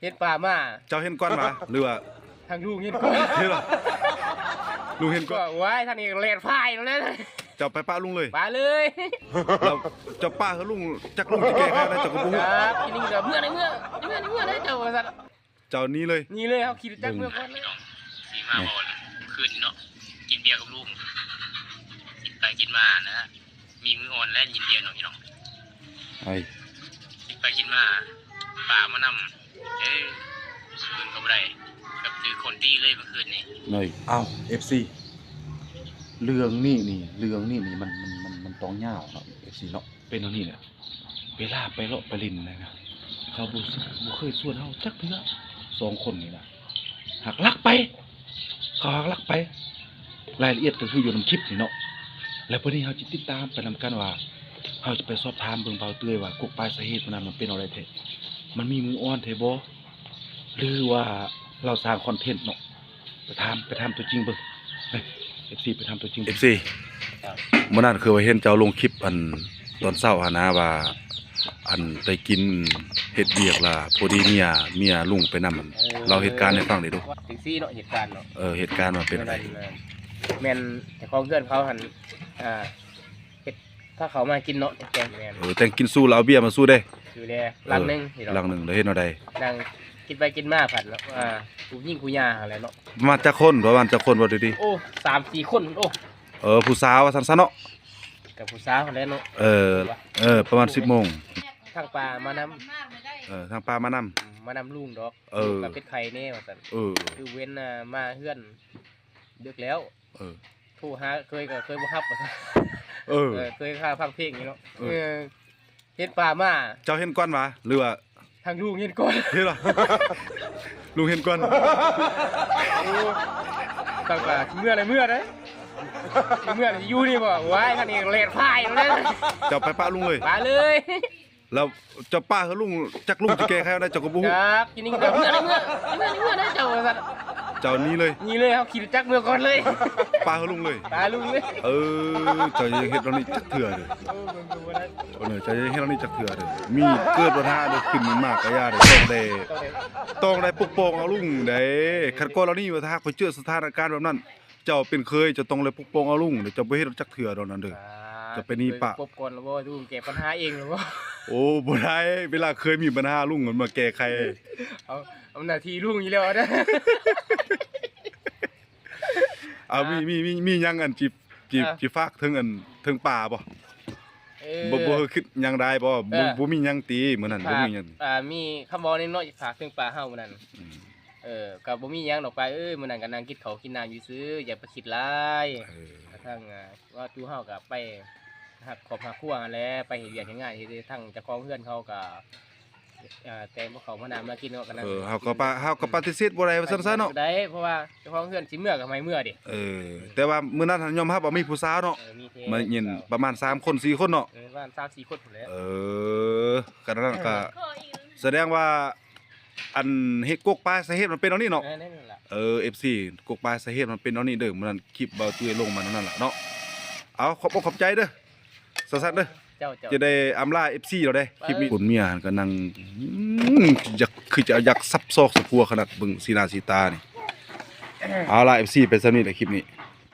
เห็นป่ามาเจ้าเห็นก้อนมาหรือว่าทางลุงเห็นก่อนเห็นหรอลุงเห็นก้อนว้ายทางนี้เลดพายแล้วเลยเจ้าไปป้าลุงเลย ป่าเลย เราเจ้าป้าเขาลุงจักลุงจะแก้แค่ได้เจ้าก็บ่ฮู้ครับกินนี่เดี๋ยวเมื่อได้เจ้าสัตว์เจ้านี้เลยนี่เลยครับขี่จักรเมื่อก่อนเลยขี่มาบ่อนคืนเนาะกินเบียร์กับลุงกินไปกินมานะฮะมีมืออ่อนและยินเดียนเนาะพี่น้องไอ้กินไปกินมาป่ามานำเบิ่งกับไรกับถือคนตีเลยเมื่อคืนนี้หน่อยอ้าว FC เรื่องนี้มันต้องยาวเนาะ FC เนาะเป็นเท่านี้เนี่ยเวลาไปเลาะไปลินนะครับเขาบ่เคยชวนเฮาจักเทื่อ2คนนี่นะหักลักไปเขาหักลักไปรายละเอียดก็คืออยู่ในคลิปนี่เนาะแล้วพอดีเฮาสิติดตามไปนำกันว่าเฮาจะไปสอบถามเบิ่งเบาเตื้อยว่ากกปลายสาเหตุมันเป็นอะไรแท้มันมีมืออ่อนแท้บ่หรือว่าเราสร้างคอนเทนต์เนาะไปถามตัวจริงเบิ่งFC ไปทำตัวจริง FC เมื่อนั้นคือว่าเห็นเจ้าลงคลิปอันตอนเช้าหานะว่าอันไปกินเฮ็ดเวียกล่ะพอดีเมียลุงไปนำมันเราเหตุการณ์ให้ฟังได้ดูถึงซี่เนาะเหตุการณ์เนาะเหตุการณ์มันเป็นอะไรแม่นแต่ของเพื่อนเขาหันเฮ็ดถ้าเขามากินเนาะแกงแม่นแต่งกินสู้แล้วเอาเบียร์มาสู้ได้อยู่แลลังนึงลังนึงแล้วเฮ็ดเอาได้นั่งกินไปกินมาผัดแล้วผู้ยิ่งผู้ยาอะไรเนาะมาจักคนประมาณจักคนบ่ดีๆโอ้3-4คนโอ้ผู้สาวว่าซั่นๆเนาะกับผู้สาวแล้วเนาะประมาณ 10:00 นทางปลามานำทางปลามานำลุงดอกกับเป็ดไข่แน่ว่าซั่นคือเว้นมาเฮือนดึกแล้วโทรหาเคยบ่รับว่าซั่นเคยค่าฟังเพลงนี่เนาะเห็นปลามาเจ้าเห็นก้อนมาหรือว่าทางลุงเห็นก่อนเห็นหรอลุงเห็นก่อนตั้งแต่เมื่อได้อยู่นี่บ่ว้ายคันนี้เลดพายแล้วเลยเจ้าไปป้าลุงเลยป้าเลย แล้วเจ้าป้าเขาลุงจักลุงจะแก้แค่ได้เจ้าก็บ่ฮู้ครับกินนี่เดี๋ยวเมื่อได้เจ้าสัตว์เจ้านี้เลยครับขี่จักรเมื่อก่อนเลยป้าเขาลุงเลยป้าลุงเลยเจ้าจะเฮ็ดเรานี่จักเถื่อเด้อเจ้าจะเฮ็ดเรานี่จักเถื่อเด้อมีเกิดปัญหาเด้อขึ้นมากกะยาเด้อต้องได้ปกป้องเอาลุงได้คันก่อนเรานี่ว่าถ้าเขาเจอสถานการณ์แบบนั้นเจ้าเป็นเคยจะต้องเลยปกป้องเอาลุงเดี๋ยวเจ้าบ่เฮ็ดจักเถื่อดอกนั้นเด้อจะเป็นนี่ปะปกป้องแล้วบ่ลุงแก้ปัญหาเองหรือบ่โอ้บ่ได้เวลาเคยมีปัญหาลุงมันมาแก้ไขเอาหน้าที่ลุงอยู่แล้วนะมียังอันจิฝากถึงอันถึงป่าบ่บ่คิดยังได้บ่มียังตีมื้อนั้นบ่มียังมีคำบอกน้อยๆฝากถึงป่าเฮามื้อนั้นก็บ่มียังดอกไปมื้อนั้นก็นั่งกินข้าวกินน้ำอยู่ซื่ออย่าไปคิดหลายทั้งว่าจูเฮาก็ไปหักขอบหักคั่วนั่นแหละไปเฮ็ดเวียกเฮ็ดงานเฮ็ดทั้งเจ้าของเฮือนเขาก็แต่งพวกเขามานำมากินเนาะกันนั่นเฮาก็ปฏิเสธบ่ได้ว่าซั่นๆเนาะได้เพราะว่าเจ้าของเฮือนสิเมื่อก็ไม่เมื่อดิแต่ว่ามื้อนั้นยอมรับว่ามีผู้สาวเนาะมายินประมาณ3คน4คนเนาะประมาณ3-4คนพุ่นแหละกันนั้นก็แสดงว่าอันเฮ็ดกกปลายสาเหตุมันเป็นเอานี่เนาะFC กกปลายสาเหตุมันเป็นเอานี่เด้อมื้อนั้นคลิปเบาตุ้ยลงมานั่นล่ะเนาะเอาขอบใจเด้อสัสๆเด้อจะได้อำลา FC เราได้คลิปนี้คนเมียก็นั่งอยากซับซอกสะพัวขนาดเบิ่งสีหน้าสีตานี่เอาล่ะ FC เป็นซำนี้แหละคลิปนี้